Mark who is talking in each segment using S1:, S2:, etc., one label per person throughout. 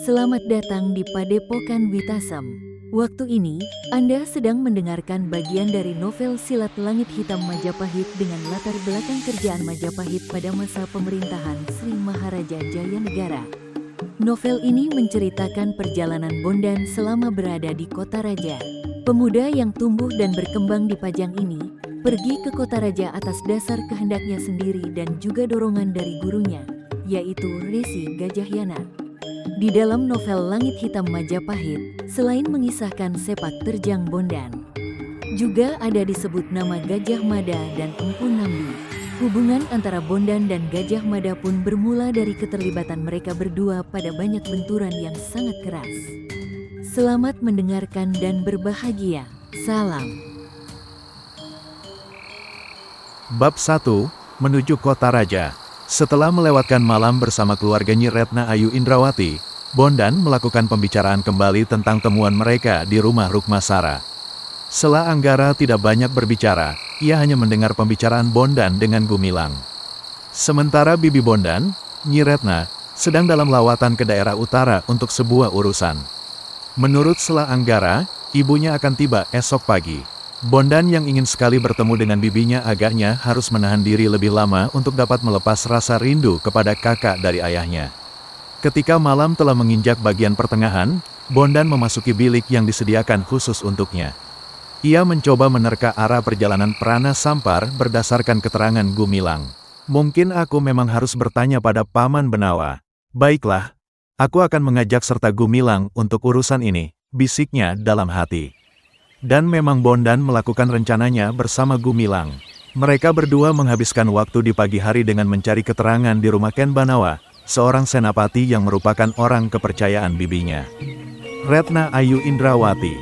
S1: Selamat datang di Padepokan Witasem. Waktu ini, Anda sedang mendengarkan bagian dari novel Silat Langit Hitam Majapahit dengan latar belakang kerjaan Majapahit pada masa pemerintahan Sri Maharaja Jayanegara. Novel ini menceritakan perjalanan Bondan selama berada di Kota Raja. Pemuda yang tumbuh dan berkembang di Pajang ini, pergi ke Kota Raja atas dasar kehendaknya sendiri dan juga dorongan dari gurunya, yaitu Resi Gajah Yana. Di dalam novel Langit Hitam Majapahit, selain mengisahkan sepak terjang Bondan, juga ada disebut nama Gajah Mada dan Empu Nambi. Hubungan antara Bondan dan Gajah Mada pun bermula dari keterlibatan mereka berdua pada banyak benturan yang sangat keras. Selamat mendengarkan dan berbahagia. Salam.
S2: Bab 1, Menuju Kota Raja. Setelah melewatkan malam bersama keluarga Nyi Retna Ayu Indrawati, Bondan melakukan pembicaraan kembali tentang temuan mereka di rumah Rukmasara. Sela Anggara tidak banyak berbicara, ia hanya mendengar pembicaraan Bondan dengan Gumilang. Sementara Bibi Bondan, Nyi Retna, sedang dalam lawatan ke daerah utara untuk sebuah urusan. Menurut Sela Anggara, ibunya akan tiba esok pagi. Bondan yang ingin sekali bertemu dengan bibinya agaknya harus menahan diri lebih lama untuk dapat melepas rasa rindu kepada kakak dari ayahnya. Ketika malam telah menginjak bagian pertengahan, Bondan memasuki bilik yang disediakan khusus untuknya. Ia mencoba menerka arah perjalanan Prana Sampar berdasarkan keterangan Gumilang. Mungkin aku memang harus bertanya pada Paman Benawa. Baiklah, aku akan mengajak serta Gumilang untuk urusan ini, bisiknya dalam hati. Dan memang Bondan melakukan rencananya bersama Gumilang. Mereka berdua menghabiskan waktu di pagi hari dengan mencari keterangan di rumah Ken Banawa, seorang senapati yang merupakan orang kepercayaan bibinya, Retna Ayu Indrawati.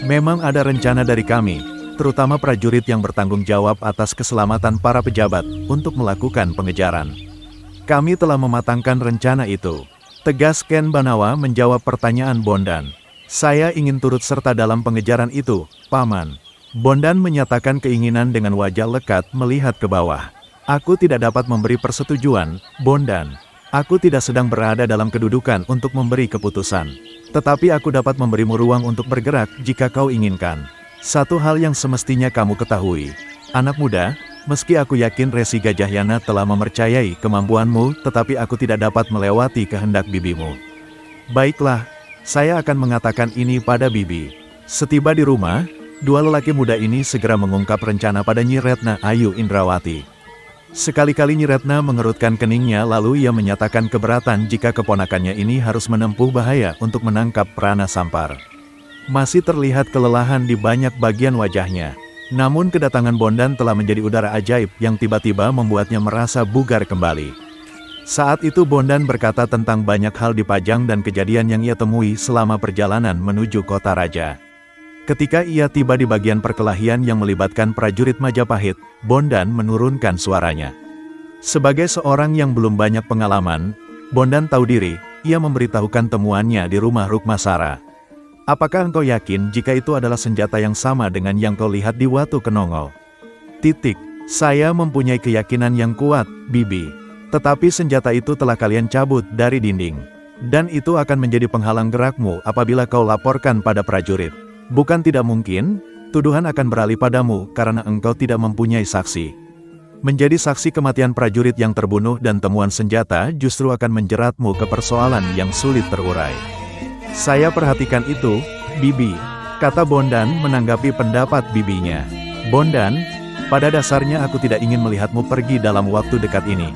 S2: Memang ada rencana dari kami, terutama prajurit yang bertanggung jawab atas keselamatan para pejabat, untuk melakukan pengejaran. Kami telah mematangkan rencana itu, tegas Ken Banawa menjawab pertanyaan Bondan. Saya ingin turut serta dalam pengejaran itu, Paman. Bondan menyatakan keinginan dengan wajah lekat melihat ke bawah. Aku tidak dapat memberi persetujuan, Bondan. Aku tidak sedang berada dalam kedudukan untuk memberi keputusan. Tetapi aku dapat memberimu ruang untuk bergerak jika kau inginkan. Satu hal yang semestinya kamu ketahui. Anak muda, meski aku yakin Resi Gajah Yana telah mempercayai kemampuanmu, tetapi aku tidak dapat melewati kehendak bibimu. Baiklah, saya akan mengatakan ini pada bibi. Setiba di rumah, dua lelaki muda ini segera mengungkap rencana pada Nyi Retna Ayu Indrawati. Sekali-kali Nyi Retna mengerutkan keningnya lalu ia menyatakan keberatan jika keponakannya ini harus menempuh bahaya untuk menangkap Prana Sampar. Masih terlihat kelelahan di banyak bagian wajahnya. Namun kedatangan Bondan telah menjadi udara ajaib yang tiba-tiba membuatnya merasa bugar kembali. Saat itu Bondan berkata tentang banyak hal di Pajang dan kejadian yang ia temui selama perjalanan menuju Kota Raja. Ketika ia tiba di bagian perkelahian yang melibatkan prajurit Majapahit, Bondan menurunkan suaranya. Sebagai seorang yang belum banyak pengalaman, Bondan tahu diri, ia memberitahukan temuannya di rumah Rukmasara. Apakah engkau yakin jika itu adalah senjata yang sama dengan yang kau lihat di Watu Kenongo? Saya mempunyai keyakinan yang kuat, Bibi. Tetapi senjata itu telah kalian cabut dari dinding. Dan itu akan menjadi penghalang gerakmu apabila kau laporkan pada prajurit. Bukan tidak mungkin, tuduhan akan beralih padamu karena engkau tidak mempunyai saksi. Menjadi saksi kematian prajurit yang terbunuh dan temuan senjata justru akan menjeratmu ke persoalan yang sulit terurai. Saya perhatikan itu, Bibi, kata Bondan menanggapi pendapat bibinya. Bondan, pada dasarnya aku tidak ingin melihatmu pergi dalam waktu dekat ini.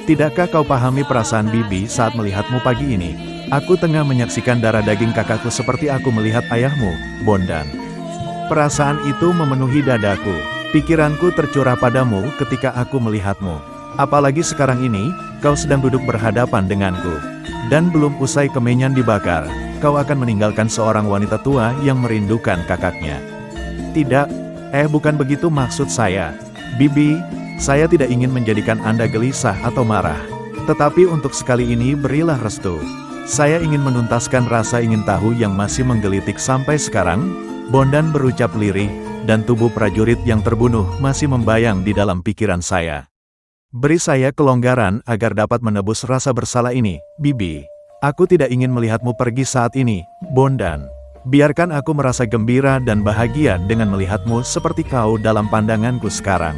S2: Tidakkah kau pahami perasaan bibi saat melihatmu pagi ini? Aku tengah menyaksikan darah daging kakakku seperti aku melihat ayahmu, Bondan. Perasaan itu memenuhi dadaku. Pikiranku tercurah padamu ketika aku melihatmu. Apalagi sekarang ini, kau sedang duduk berhadapan denganku. Dan belum usai kemenyan dibakar, kau akan meninggalkan seorang wanita tua yang merindukan kakaknya. Tidak, bukan begitu maksud saya. Bibi, saya tidak ingin menjadikan Anda gelisah atau marah. Tetapi untuk sekali ini berilah restu. Saya ingin menuntaskan rasa ingin tahu yang masih menggelitik sampai sekarang. Bondan berucap lirih, dan tubuh prajurit yang terbunuh masih membayang di dalam pikiran saya. Beri saya kelonggaran agar dapat menebus rasa bersalah ini, Bibi. Aku tidak ingin melihatmu pergi saat ini, Bondan. Biarkan aku merasa gembira dan bahagia dengan melihatmu seperti kau dalam pandanganku sekarang.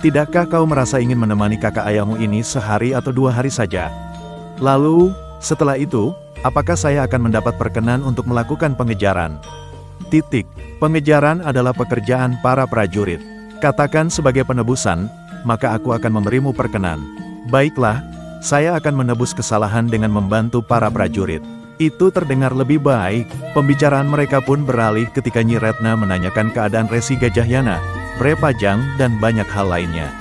S2: Tidakkah kau merasa ingin menemani kakak ayahmu ini sehari atau 2 hari saja? Lalu, setelah itu, apakah saya akan mendapat perkenan untuk melakukan pengejaran? Pengejaran adalah pekerjaan para prajurit. Katakan sebagai penebusan, maka aku akan memberimu perkenan. Baiklah, saya akan menebus kesalahan dengan membantu para prajurit. Itu terdengar lebih baik. Pembicaraan mereka pun beralih ketika Nyi Retna menanyakan keadaan Resi Gajahyana, Bre Pajang, dan banyak hal lainnya.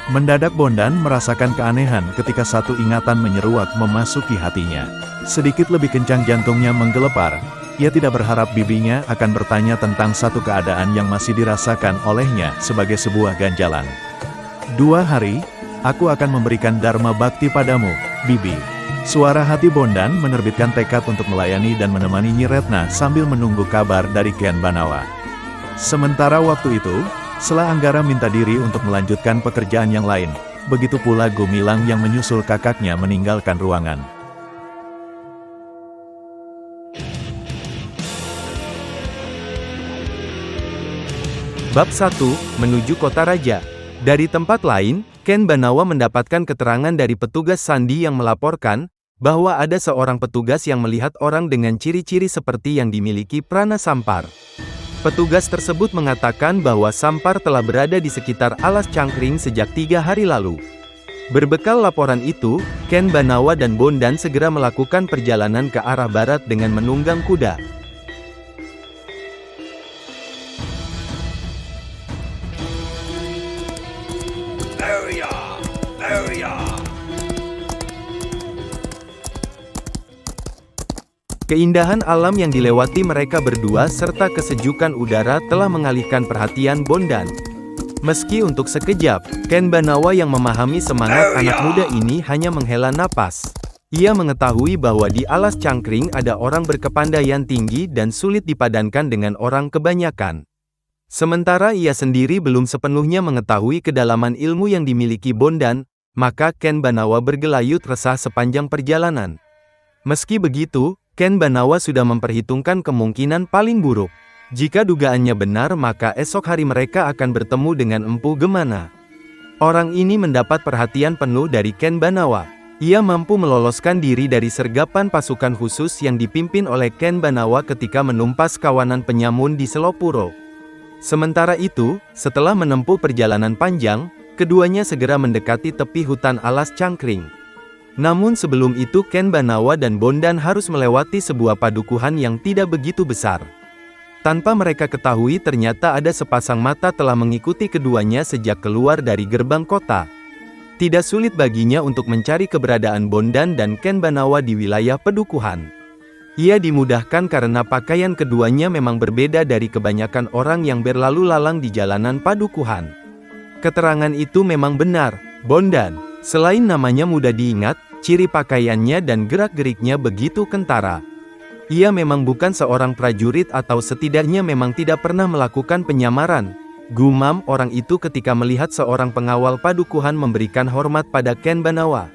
S2: Mendadak Bondan merasakan keanehan ketika satu ingatan menyeruak memasuki hatinya. Sedikit lebih kencang jantungnya menggelepar. Ia tidak berharap bibinya akan bertanya tentang satu keadaan yang masih dirasakan olehnya sebagai sebuah ganjalan. 2 hari, aku akan memberikan dharma bakti padamu, Bibi. Suara hati Bondan menerbitkan tekad untuk melayani dan menemani Nyi Retna sambil menunggu kabar dari Ken Banawa. Sementara waktu itu, Sela Anggara minta diri untuk melanjutkan pekerjaan yang lain. Begitu pula Gumilang yang menyusul kakaknya meninggalkan ruangan.
S3: Bab 1, Menuju Kota Raja. Dari tempat lain, Ken Banawa mendapatkan keterangan dari petugas sandi yang melaporkan bahwa ada seorang petugas yang melihat orang dengan ciri-ciri seperti yang dimiliki Prana Sampar. Petugas tersebut mengatakan bahwa Sampar telah berada di sekitar alas cangkring sejak 3 hari lalu. Berbekal laporan itu, Ken Banawa dan Bondan segera melakukan perjalanan ke arah barat dengan menunggang kuda. Keindahan alam yang dilewati mereka berdua serta kesejukan udara telah mengalihkan perhatian Bondan. Meski untuk sekejap, Ken Banawa yang memahami semangat anak muda ini hanya menghela napas. Ia mengetahui bahwa di alas cangkring ada orang berkepandaian tinggi dan sulit dipadankan dengan orang kebanyakan. Sementara ia sendiri belum sepenuhnya mengetahui kedalaman ilmu yang dimiliki Bondan, maka Ken Banawa bergelayut resah sepanjang perjalanan. Meski begitu, Ken Banawa sudah memperhitungkan kemungkinan paling buruk. Jika dugaannya benar, maka esok hari mereka akan bertemu dengan Empu Gemana. Orang ini mendapat perhatian penuh dari Ken Banawa. Ia mampu meloloskan diri dari sergapan pasukan khusus yang dipimpin oleh Ken Banawa ketika menumpas kawanan penyamun di Selopuro. Sementara itu, setelah menempuh perjalanan panjang, keduanya segera mendekati tepi hutan alas cangkring. Namun sebelum itu Ken Banawa dan Bondan harus melewati sebuah padukuhan yang tidak begitu besar. Tanpa mereka ketahui ternyata ada sepasang mata telah mengikuti keduanya sejak keluar dari gerbang kota. Tidak sulit baginya untuk mencari keberadaan Bondan dan Ken Banawa di wilayah pedukuhan. Ia dimudahkan karena pakaian keduanya memang berbeda dari kebanyakan orang yang berlalu lalang di jalanan padukuhan. Keterangan itu memang benar, Bondan. Selain namanya mudah diingat, ciri pakaiannya dan gerak-geriknya begitu kentara. Ia memang bukan seorang prajurit atau setidaknya memang tidak pernah melakukan penyamaran. Gumam orang itu ketika melihat seorang pengawal padukuhan memberikan hormat pada Ken Banawa.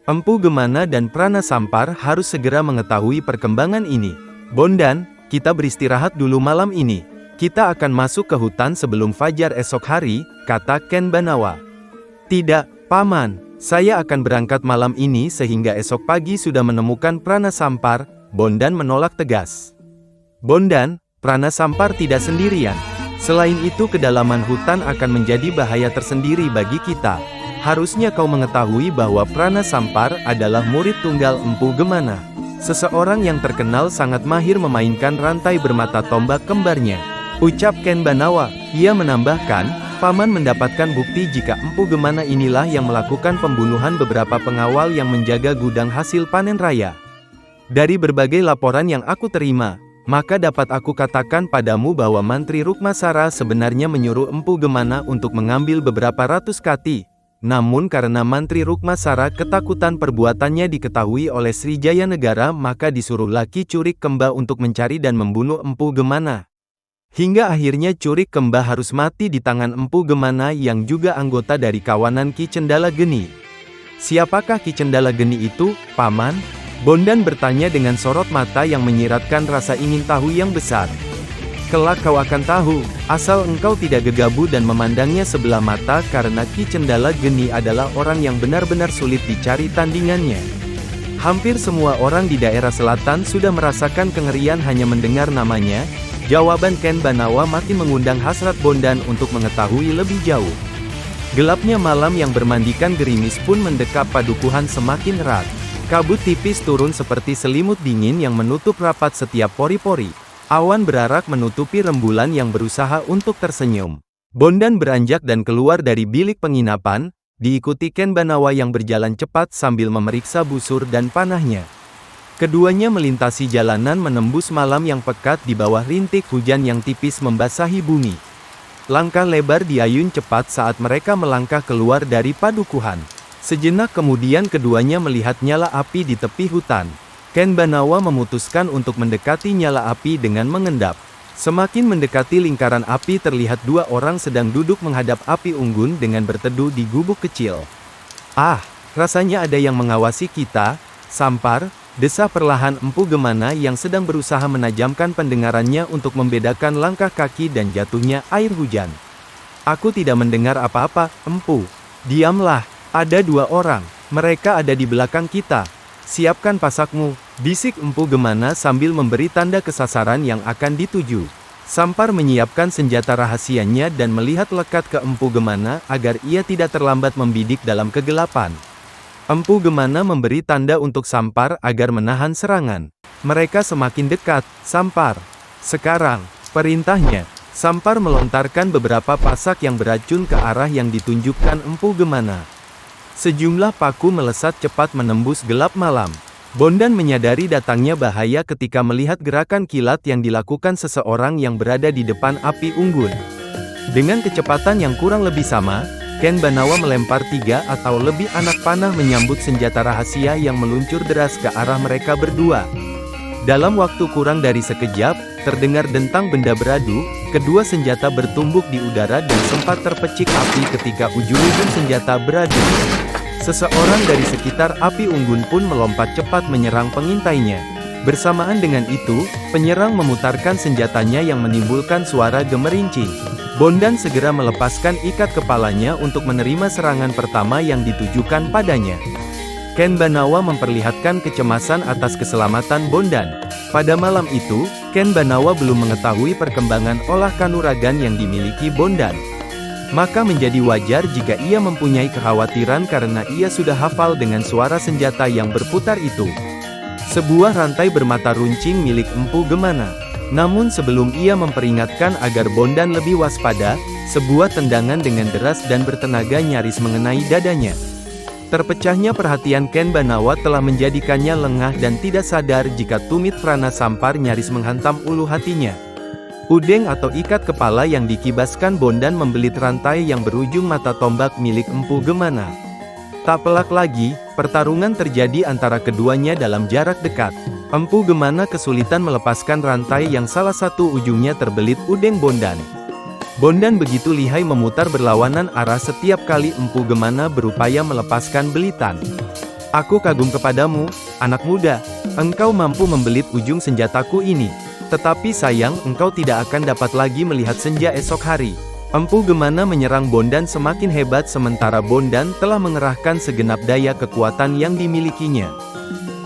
S3: Empu Gemana dan Prana Sampar harus segera mengetahui perkembangan ini. Bondan, kita beristirahat dulu malam ini. Kita akan masuk ke hutan sebelum fajar esok hari, kata Ken Banawa. Tidak, Paman, saya akan berangkat malam ini sehingga esok pagi sudah menemukan Prana Sampar, Bondan menolak tegas. Bondan, Prana Sampar tidak sendirian. Selain itu kedalaman hutan akan menjadi bahaya tersendiri bagi kita. Harusnya kau mengetahui bahwa Prana Sampar adalah murid tunggal Empu Gemana. Seseorang yang terkenal sangat mahir memainkan rantai bermata tombak kembarnya. Ucap Ken Banawa. Ia menambahkan, Paman mendapatkan bukti jika Empu Gemana inilah yang melakukan pembunuhan beberapa pengawal yang menjaga gudang hasil panen raya. Dari berbagai laporan yang aku terima, maka dapat aku katakan padamu bahwa Mantri Rukmasara sebenarnya menyuruh Empu Gemana untuk mengambil beberapa ratus kati. Namun karena Mantri Rukmasara ketakutan perbuatannya diketahui oleh Srijaya Negara, maka disuruh Laki Curik Kemba untuk mencari dan membunuh Empu Gemana. Hingga akhirnya Curik Kemba harus mati di tangan Empu Gemana yang juga anggota dari kawanan Ki Cendala Geni. Siapakah Ki Cendala Geni itu, Paman? Bondan bertanya dengan sorot mata yang menyiratkan rasa ingin tahu yang besar. Kelak kau akan tahu, asal engkau tidak gegabah dan memandangnya sebelah mata karena Ki Cendala Geni adalah orang yang benar-benar sulit dicari tandingannya. Hampir semua orang di daerah selatan sudah merasakan kengerian hanya mendengar namanya. Jawaban Ken Banawa makin mengundang hasrat Bondan untuk mengetahui lebih jauh. Gelapnya malam yang bermandikan gerimis pun mendekap padukuhan semakin erat. Kabut tipis turun seperti selimut dingin yang menutup rapat setiap pori-pori. Awan berarak menutupi rembulan yang berusaha untuk tersenyum. Bondan beranjak dan keluar dari bilik penginapan, diikuti Ken Banawa yang berjalan cepat sambil memeriksa busur dan panahnya. Keduanya melintasi jalanan menembus malam yang pekat di bawah rintik hujan yang tipis membasahi bumi. Langkah lebar diayun cepat saat mereka melangkah keluar dari padukuhan. Sejenak kemudian keduanya melihat nyala api di tepi hutan. Ken Banawa memutuskan untuk mendekati nyala api dengan mengendap. Semakin mendekati lingkaran api terlihat dua orang sedang duduk menghadap api unggun dengan berteduh di gubuk kecil. Ah, rasanya ada yang mengawasi kita, Sampar. Desa perlahan Empu Gemana yang sedang berusaha menajamkan pendengarannya untuk membedakan langkah kaki dan jatuhnya air hujan. Aku tidak mendengar apa-apa, Empu. Diamlah, ada dua orang. Mereka ada di belakang kita. Siapkan pasakmu, bisik Empu Gemana sambil memberi tanda kesasaran yang akan dituju. Sampar menyiapkan senjata rahasianya dan melihat lekat ke Empu Gemana agar ia tidak terlambat membidik dalam kegelapan. Empu Gemana memberi tanda untuk Sampar agar menahan serangan. Mereka semakin dekat, Sampar. Sekarang, perintahnya. Sampar melontarkan beberapa pasak yang beracun ke arah yang ditunjukkan Empu Gemana. Sejumlah paku melesat cepat menembus gelap malam. Bondan menyadari datangnya bahaya ketika melihat gerakan kilat yang dilakukan seseorang yang berada di depan api unggun. Dengan kecepatan yang kurang lebih sama, Ken Banawa melempar 3 atau lebih anak panah menyambut senjata rahasia yang meluncur deras ke arah mereka berdua. Dalam waktu kurang dari sekejap, terdengar dentang benda beradu, kedua senjata bertumbuk di udara dan sempat terpecik api ketika ujung-ujung senjata beradu. Seseorang dari sekitar api unggun pun melompat cepat menyerang pengintainya. Bersamaan dengan itu, penyerang memutarkan senjatanya yang menimbulkan suara gemerincing. Bondan segera melepaskan ikat kepalanya untuk menerima serangan pertama yang ditujukan padanya. Ken Banawa memperlihatkan kecemasan atas keselamatan Bondan. Pada malam itu, Ken Banawa belum mengetahui perkembangan olah kanuragan yang dimiliki Bondan. Maka menjadi wajar jika ia mempunyai kekhawatiran karena ia sudah hafal dengan suara senjata yang berputar itu. Sebuah rantai bermata runcing milik Empu Gemana. Namun sebelum ia memperingatkan agar Bondan lebih waspada, sebuah tendangan dengan deras dan bertenaga nyaris mengenai dadanya. Terpecahnya perhatian Ken Banawa telah menjadikannya lengah dan tidak sadar jika tumit prana Sampar nyaris menghantam ulu hatinya. Udeng atau ikat kepala yang dikibaskan Bondan membelit rantai yang berujung mata tombak milik Empu Gemana. Tak pelak lagi, pertarungan terjadi antara keduanya dalam jarak dekat. Empu Gemana kesulitan melepaskan rantai yang salah satu ujungnya terbelit udeng Bondan. Bondan begitu lihai memutar berlawanan arah setiap kali Empu Gemana berupaya melepaskan belitan. Aku kagum kepadamu, anak muda. Engkau mampu membelit ujung senjataku ini. Tetapi sayang, engkau tidak akan dapat lagi melihat senja esok hari. Empu Gemana menyerang Bondan semakin hebat sementara Bondan telah mengerahkan segenap daya kekuatan yang dimilikinya.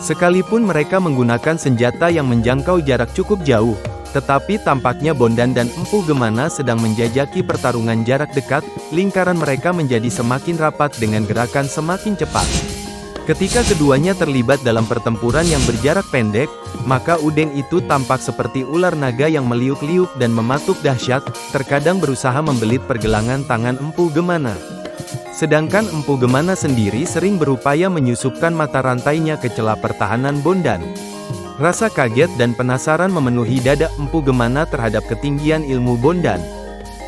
S3: Sekalipun mereka menggunakan senjata yang menjangkau jarak cukup jauh, tetapi tampaknya Bondan dan Empu Gemana sedang menjajaki pertarungan jarak dekat, lingkaran mereka menjadi semakin rapat dengan gerakan semakin cepat. Ketika keduanya terlibat dalam pertempuran yang berjarak pendek, maka udeng itu tampak seperti ular naga yang meliuk-liuk dan mematuk dahsyat, terkadang berusaha membelit pergelangan tangan Empu Gemana. Sedangkan Empu Gemana sendiri sering berupaya menyusupkan mata rantainya ke celah pertahanan Bondan. Rasa kaget dan penasaran memenuhi dada Empu Gemana terhadap ketinggian ilmu Bondan.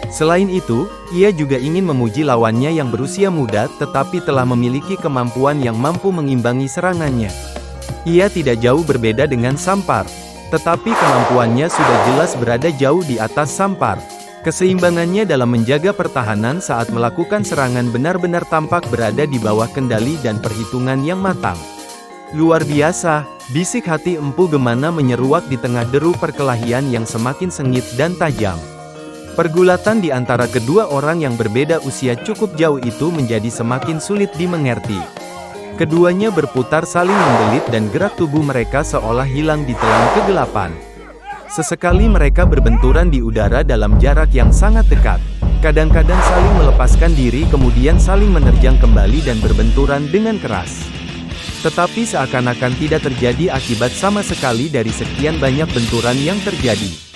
S3: Selain itu, ia juga ingin memuji lawannya yang berusia muda tetapi telah memiliki kemampuan yang mampu mengimbangi serangannya. Ia tidak jauh berbeda dengan Sampar. Tetapi kemampuannya sudah jelas berada jauh di atas Sampar. Keseimbangannya dalam menjaga pertahanan saat melakukan serangan benar-benar tampak berada di bawah kendali dan perhitungan yang matang. Luar biasa, bisik hati Empu Gemana menyeruak di tengah deru perkelahian yang semakin sengit dan tajam. Pergulatan di antara kedua orang yang berbeda usia cukup jauh itu menjadi semakin sulit dimengerti. Keduanya berputar saling membelit dan gerak tubuh mereka seolah hilang di telan kegelapan. Sesekali mereka berbenturan di udara dalam jarak yang sangat dekat. Kadang-kadang saling melepaskan diri kemudian saling menerjang kembali dan berbenturan dengan keras. Tetapi seakan-akan tidak terjadi akibat sama sekali dari sekian banyak benturan yang terjadi.